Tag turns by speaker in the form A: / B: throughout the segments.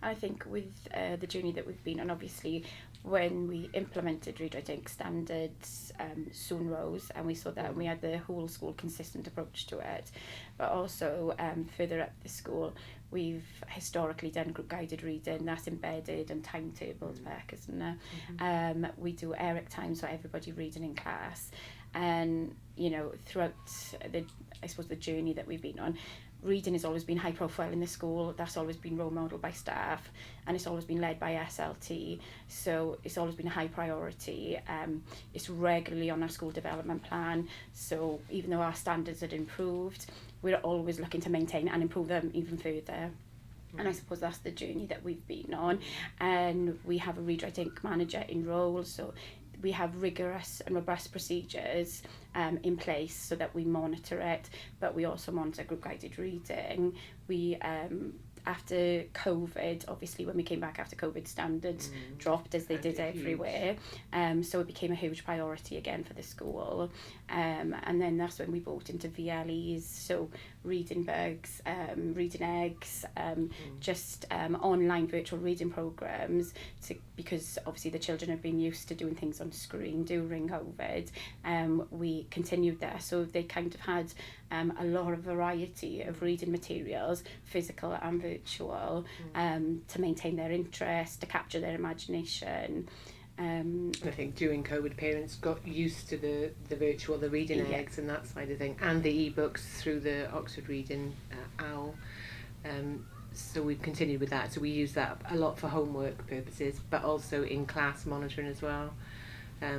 A: I think with the journey that we've been on, obviously, when we implemented Read Write Ink standards soon rose, and we saw that we had the whole school consistent approach to it. But also further up the school, we've historically done group guided reading. That's embedded and timetabled back, isn't it? We do ERIC time, so everybody reading in class. And throughout the journey that we've been on, reading has always been high profile in the school. That's always been role modelled by staff, and it's always been led by SLT, so it's always been a high priority. It's regularly on our school development plan, so even though our standards had improved, we're always looking to maintain and improve them even further. And I suppose that's the journey that we've been on. And we have a Read Write Ink manager in role, so we have rigorous and robust procedures in place so that we monitor it, but we also monitor group guided reading. We after COVID, obviously when we came back after COVID, standards dropped as they did everywhere, so it became a huge priority again for the school, and then that's when we brought into VLEs, so reading bugs, reading eggs, just online virtual reading programs, because obviously the children have been used to doing things on screen during COVID. We continued there, so they kind of had a lot of variety of reading materials, physical and virtual, to maintain their interest, to capture their imagination.
B: I think during COVID, parents got used to the virtual, the reading eggs and that side of thing, and the e-books through the Oxford Reading OWL. So we've continued with that. So we use that a lot for homework purposes, but also in class monitoring as well.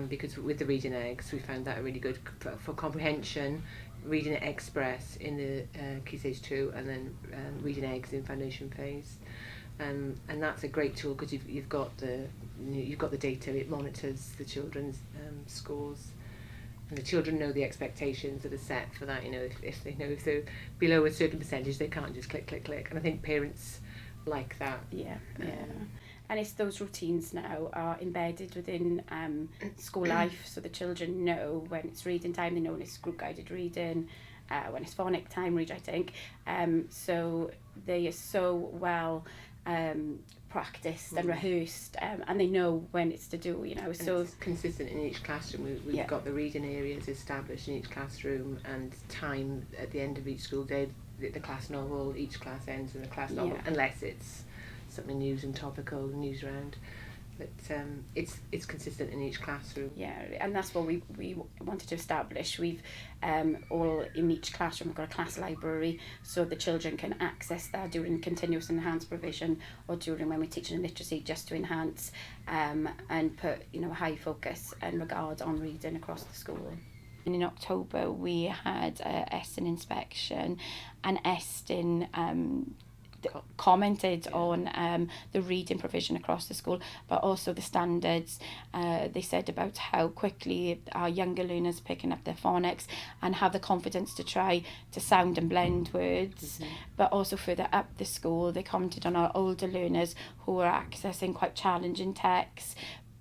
B: Because with the reading eggs, we found that really good for comprehension. Reading Express in the Key Stage 2, and then reading eggs in foundation phase. And that's a great tool because you've got the data. It monitors the children's scores, and the children know the expectations that are set for that. If they know if they're below a certain percentage, they can't just click. And I think parents like that.
A: Yeah. And it's those routines now are embedded within school life, so the children know when it's reading time, they know when it's group guided reading, when it's phonic time, Read Write Ink. So they are so well practiced and rehearsed, and they know when it's to do,
B: And
A: so
B: it's consistent in each classroom. We've got the reading areas established in each classroom, and time at the end of each school day, the class novel, each class ends in a class novel, unless it's something news and topical, news round. But it's consistent in each classroom.
A: Yeah, and that's what we wanted to establish. We've all in each classroom, we've got a class library, so the children can access that during continuous and enhanced provision, or during when we're teaching literacy, just to enhance and put high focus and regard on reading across the school. And in October we had a Eston inspection, and Eston commented on the reading provision across the school, but also the standards. They said about how quickly our younger learners picking up their phonics and have the confidence to try to sound and blend words. But also further up the school, they commented on our older learners who are accessing quite challenging texts,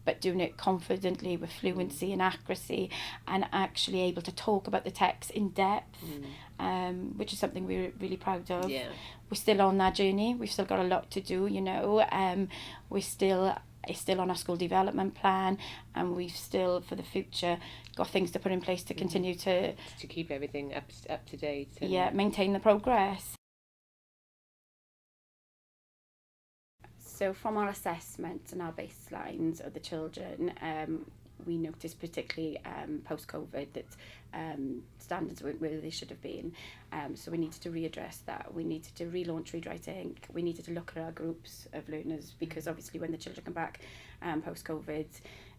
A: but doing it confidently with fluency and accuracy, and actually able to talk about the text in depth, which is something we're really proud of.
B: Yeah.
A: We're still on that journey. We've still got a lot to do, It's still on our school development plan, and we've still, for the future, got things to put in place to continue to
B: keep everything up to date.
A: And maintain the progress. So from our assessment and our baselines of the children, we noticed particularly post-COVID that standards weren't where they should have been. So we needed to readdress that. We needed to relaunch Read Write Ink. We needed to look at our groups of learners, because obviously when the children come back post-COVID,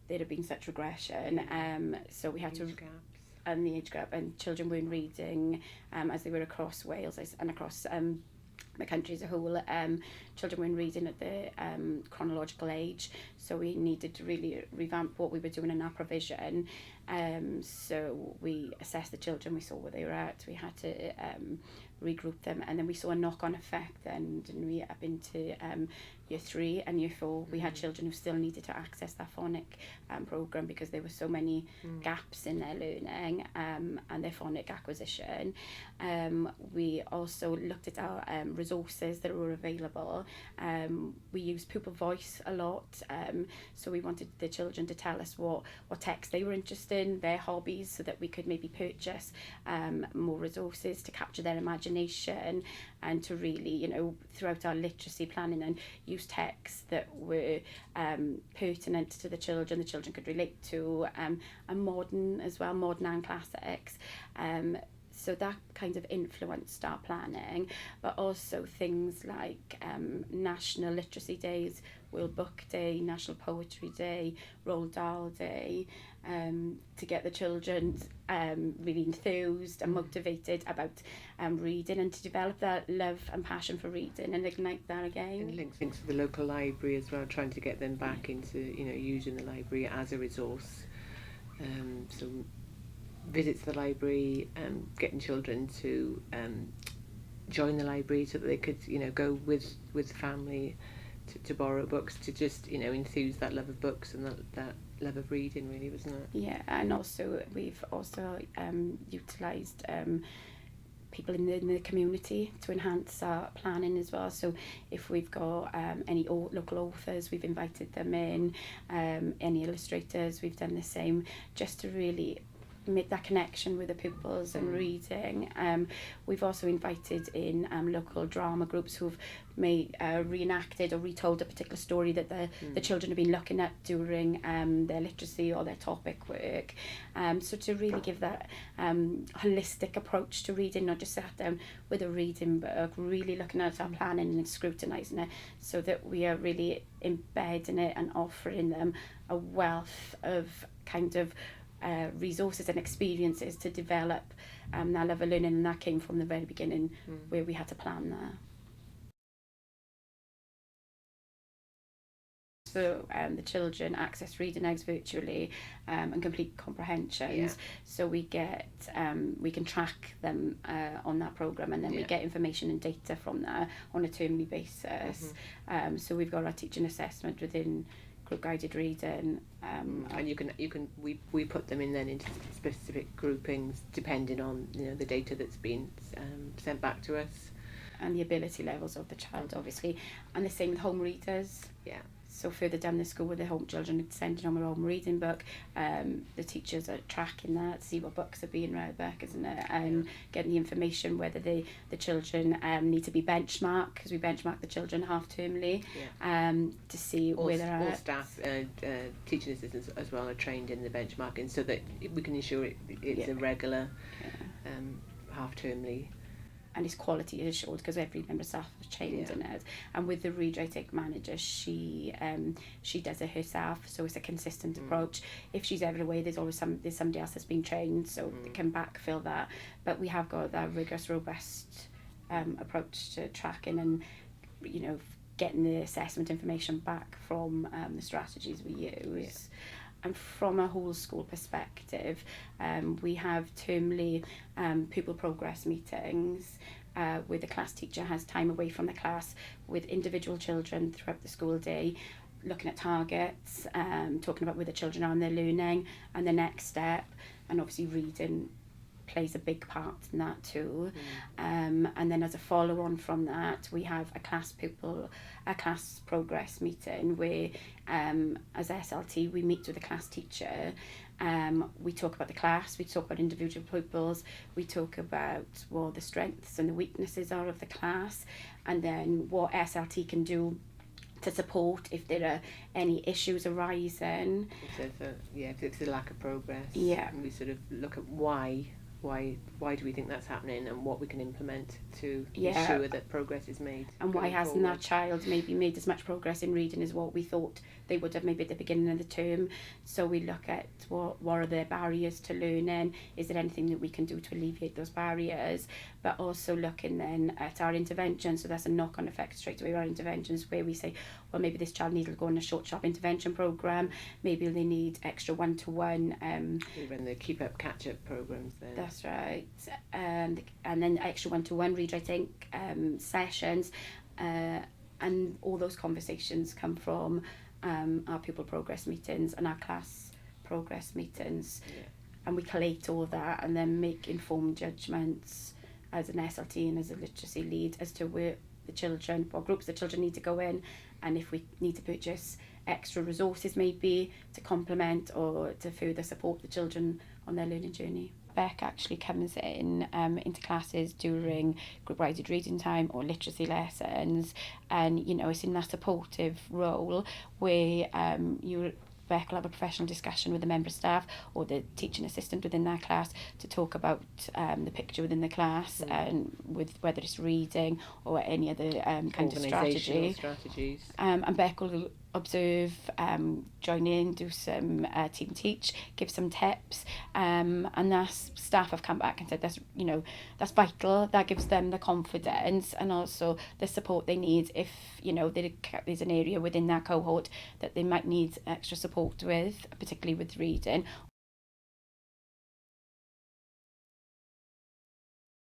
A: there'd have been such regression. So we had to... And the age gap, and children weren't reading as they were across Wales and across the country as a whole. Children weren't reading at the chronological age, so we needed to really revamp what we were doing in our provision. So we assessed the children, we saw where they were at, we had to regroup them, and then we saw a knock-on effect then, didn't we, up into year 3 and year 4, we had children who still needed to access that phonic programme because there were so many gaps in their learning and their phonic acquisition. We also looked at our resources that were available. We used pupil voice a lot, so we wanted the children to tell us what text they were interested in, their hobbies, so that we could maybe purchase more resources to capture their imagination and to really, you know, throughout our literacy planning, and use texts that were pertinent to the children could relate to, and modern as well, modern and classics. So that kind of influenced our planning, but also things like National Literacy Days, World Book Day, National Poetry Day, Roald Dahl Day, to get the children really enthused and motivated about reading, and to develop that love and passion for reading and ignite that again.
B: And links to the local library as well, trying to get them back into, you know, using the library as a resource. So visits to the library, getting children to join the library so that they could, you know, go with the family to borrow books, to just, you know, enthuse that love of books and that love of reading, really, wasn't it?
A: Yeah, and also we've also utilised people in the community to enhance our planning as well. So if we've got any local authors, we've invited them in, any illustrators, we've done the same, just to really make that connection with the pupils and reading. We've also invited in local drama groups who've made reenacted or retold a particular story that the children have been looking at during their literacy or their topic work. So to really give that holistic approach to reading, not just sat down with a reading book, really looking at our planning and scrutinising it, so that we are really embedding it and offering them a wealth of kind of resources and experiences to develop that level of learning, and that came from the very beginning, where we had to plan that. So the children access reading eggs virtually and complete comprehensions. So we get we can track them on that programme, and then we get information and data from that on a termly basis. So we've got our teaching assessment within group guided reading,
B: and we put them in then into specific groupings depending on, you know, the data that's been sent back to us,
A: and the ability levels of the child, obviously, and the same with home readers. So further down the school, with the home children sending home a home reading book, the teachers are tracking that, see what books are being read back, isn't it? And getting the information whether the children need to be benchmarked, because we benchmark the children half-termly, to see where they're at.
B: All staff, teaching assistants as well, are trained in the benchmarking, so that we can ensure it's a regular half-termly.
A: And its quality is assured, because every member of staff is trained in it. And with the Read Write Take manager, she does it herself, so it's a consistent approach. If she's ever away, there's somebody else that's been trained, so they can backfill that. But we have got that rigorous, robust approach to tracking and, you know, getting the assessment information back from the strategies we use. And from a whole school perspective, we have termly pupil progress meetings where the class teacher has time away from the class with individual children throughout the school day, looking at targets, talking about where the children are in their learning and the next step, and obviously reading plays a big part in that too. And then as a follow on from that, we have a class progress meeting where as SLT we meet with the class teacher. We talk about the class, we talk about individual pupils, we talk about what the strengths and the weaknesses are of the class, and then what SLT can do to support if there are any issues arising.
B: If there's a lack of progress, and we sort of look at why do we think that's happening, and what we can implement to ensure that progress is made.
A: And why hasn't that child maybe made as much progress in reading as what we thought they would have maybe at the beginning of the term. So we look at what are their barriers to learning, is there anything that we can do to alleviate those barriers, but also looking then at our interventions. So that's a knock-on effect straight away, our interventions, where we say, well, maybe this child needs to go on a short sharp intervention programme, maybe they need extra one-to-one.
B: We run the keep up catch up programmes then.
A: That's right. And then extra one-to-one read writing sessions, and all those conversations come from our pupil progress meetings and our class progress meetings.
B: Yeah.
A: And we collate all that and then make informed judgments as an SLT and as a literacy lead as to where the children, what groups the children need to go in, and if we need to purchase extra resources maybe to complement or to further support the children on their learning journey. Beck actually comes in into classes during group guided reading time or literacy lessons, and you know, it's in that supportive role where Beck will have a professional discussion with the member of staff or the teaching assistant within that class to talk about the picture within the class and with whether it's reading or any other kind of strategy.
B: Strategies.
A: And Beck will observe, join in, do some team teach, give some tips, and that's staff have come back and said that's vital. That gives them the confidence and also the support they need if there's an area within that cohort that they might need extra support with, particularly with reading,